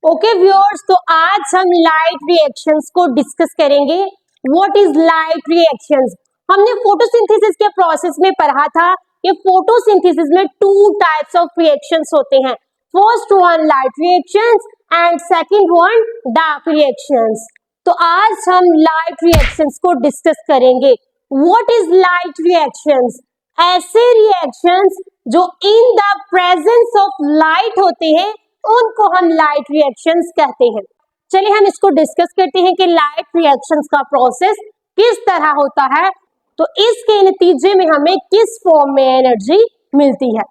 Okay viewers, तो आज हम लाइट रिएक्शंस को डिस्कस करेंगे। What is light reactions? हमने फोटोसिंथेसिस के प्रोसेस में पढ़ा था कि फोटोसिंथेसिस में टू टाइप्स ऑफ रिएक्शंस होते हैं। First one light reactions and second one dark reactions. तो आज हम लाइट रिएक्शंस को डिस्कस करेंगे। What is light reactions? ऐसे रिएक्शंस जो in the presence of light होते हैं उनको हम लाइट रिएक्शंस कहते हैं। चलिए हम इसको डिस्कस करते हैं कि लाइट रिएक्शंस का प्रोसेस किस तरह होता है, तो इसके नतीजे में हमें किस फॉर्म में एनर्जी मिलती है।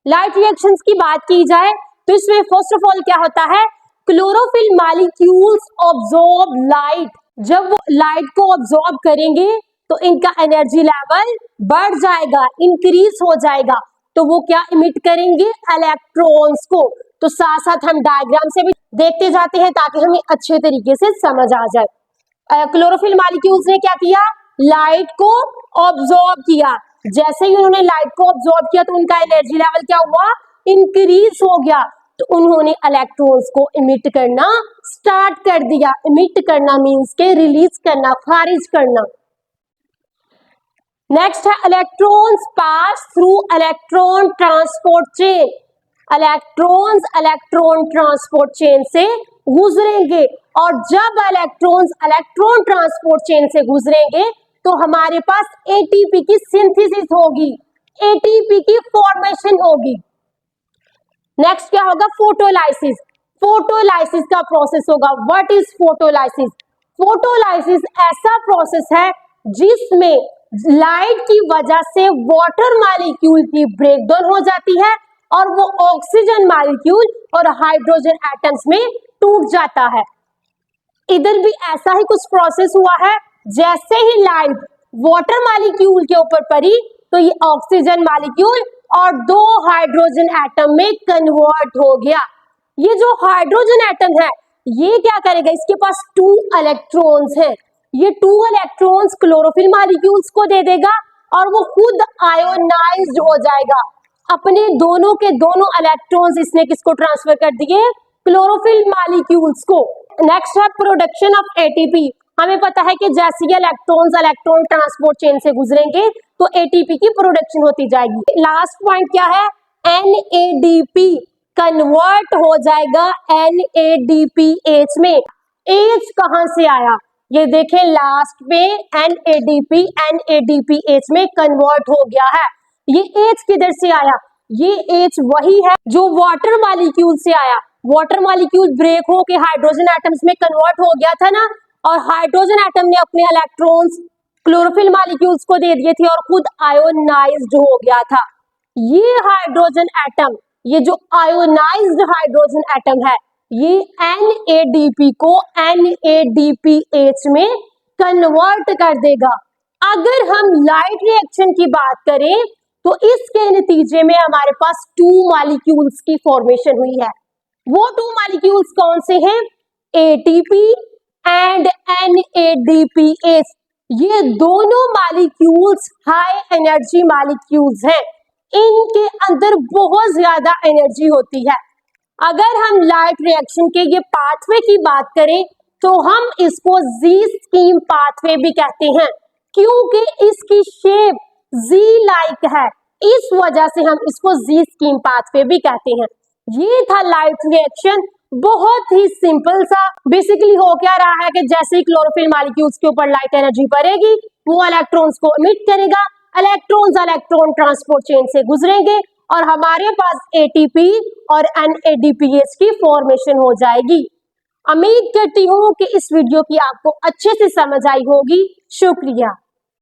लाइट रिएक्शंस की बात की जाए तो इसमें फर्स्ट ऑफ ऑल क्या होता है, क्लोरोफिल मॉलिक्यूल्स ऑब्जॉर्ब लाइट। जब वो लाइट को ऑब्जॉर्ब करेंगे तो इनका एनर्जी लेवल बढ़ जाएगा, इंक्रीज हो जाएगा। तो वो क्या इमिट करेंगे, इलेक्ट्रॉन्स को। तो साथ साथ हम डायग्राम से भी देखते जाते हैं ताकि हमें अच्छे तरीके से समझ आ जाए। क्लोरोफिल मॉलिक्यूल्स ने क्या किया, लाइट को ऑब्जॉर्ब किया। जैसे ही उन्होंने लाइट को ऑब्जॉर्ब किया तो उनका एनर्जी लेवल क्या हुआ, इंक्रीज हो गया। तो उन्होंने इलेक्ट्रॉन्स को इमिट करना स्टार्ट कर दिया। इमिट करना मींस के रिलीज करना, खारिज करना। नेक्स्ट है electrons pass through electron transport chain. Electrons electron transport chain से गुजरेंगे और जब इलेक्ट्रॉन्स इलेक्ट्रॉन ट्रांसपोर्ट चेन से गुजरेंगे तो हमारे पास एटीपी की सिंथेसिस होगी, एटीपी की फॉर्मेशन होगी। नेक्स्ट क्या होगा, फोटोलाइसिस। फोटोलाइसिस का प्रोसेस होगा। What is photolysis? फोटोलाइसिस ऐसा प्रोसेस है जिसमें लाइट की वजह से वाटर मॉलिक्यूल की ब्रेकडाउन हो जाती है और वो ऑक्सीजन मॉलिक्यूल और हाइड्रोजन एटम्स में टूट जाता है। इधर भी ऐसा ही कुछ प्रोसेस हुआ है। जैसे ही लाइट वाटर मॉलिक्यूल के ऊपर पड़ी तो ये ऑक्सीजन मॉलिक्यूल और दो हाइड्रोजन एटम में कन्वर्ट हो गया। ये जो हाइड्रोजन एटम है ये क्या करेगा, इसके पास 2 इलेक्ट्रॉन्स हैं। ये 2 इलेक्ट्रॉन्स क्लोरोफिल मॉलिक्यूल्स को दे देगा और वो खुद आयोनाइज्ड हो जाएगा। अपने दोनों के दोनों इलेक्ट्रॉन्स इसने किसको ट्रांसफर कर दिए, क्लोरोफिल मॉलिक्यूल्स को। नेक्स्ट है प्रोडक्शन ऑफ एटीपी। हमें पता है कि जैसे इलेक्ट्रॉन्स इलेक्ट्रॉन ट्रांसपोर्ट चेन से गुजरेंगे तो एटीपी की प्रोडक्शन होती जाएगी। लास्ट पॉइंट क्या है, NADP कन्वर्ट हो जाएगा NADPH में। एच कहां से आया, ये देखें लास्ट पे NADPH में कन्वर्ट हो गया है। ये H किधर से आया, ये H वही है जो वाटर मॉलिक्यूल से आया। वाटर मॉलिक्यूल ब्रेक हो के हाइड्रोजन एटम्स में कन्वर्ट हो गया था ना, और हाइड्रोजन एटम ने अपने इलेक्ट्रॉन्स क्लोरोफिल मॉलिक्यूल्स को दे दिए थे और खुद आयोनाइज्ड हो गया था। ये हाइड्रोजन एटम, ये जो आयोनाइज्ड हाइड्रोजन एटम है, ये NADP को NADPH में कन्वर्ट कर देगा। अगर हम लाइट रिएक्शन की बात करें तो इसके नतीजे में हमारे पास 2 मॉलिक्यूल्स की फॉर्मेशन हुई है। वो 2 मॉलिक्यूल्स कौन से हैं, ATP एंड NADPH। ये दोनों मॉलिक्यूल्स हाई एनर्जी मॉलिक्यूल्स हैं। इनके अंदर बहुत ज्यादा एनर्जी होती है। अगर हम लाइट रिएक्शन के ये पाथवे की बात करें तो हम इसको जी स्कीम पाथवे भी कहते हैं, क्योंकि इसकी शेप जी लाइक है। इस वजह से हम इसको जी स्कीम पाथवे भी कहते हैं। ये था लाइट रिएक्शन, बहुत ही सिंपल सा। बेसिकली हो क्या रहा है कि जैसे ही क्लोरोफिल मॉलिक्यूल्स के ऊपर लाइट एनर्जी पड़ेगी वो इलेक्ट्रॉन्स को इमिट करेगा, इलेक्ट्रॉन्स इलेक्ट्रॉन ट्रांसपोर्ट चेन से गुजरेंगे और हमारे पास ATP और NADPH की फॉर्मेशन हो जाएगी। उम्मीद करती हूँ कि इस वीडियो की आपको अच्छे से समझ आई होगी। शुक्रिया।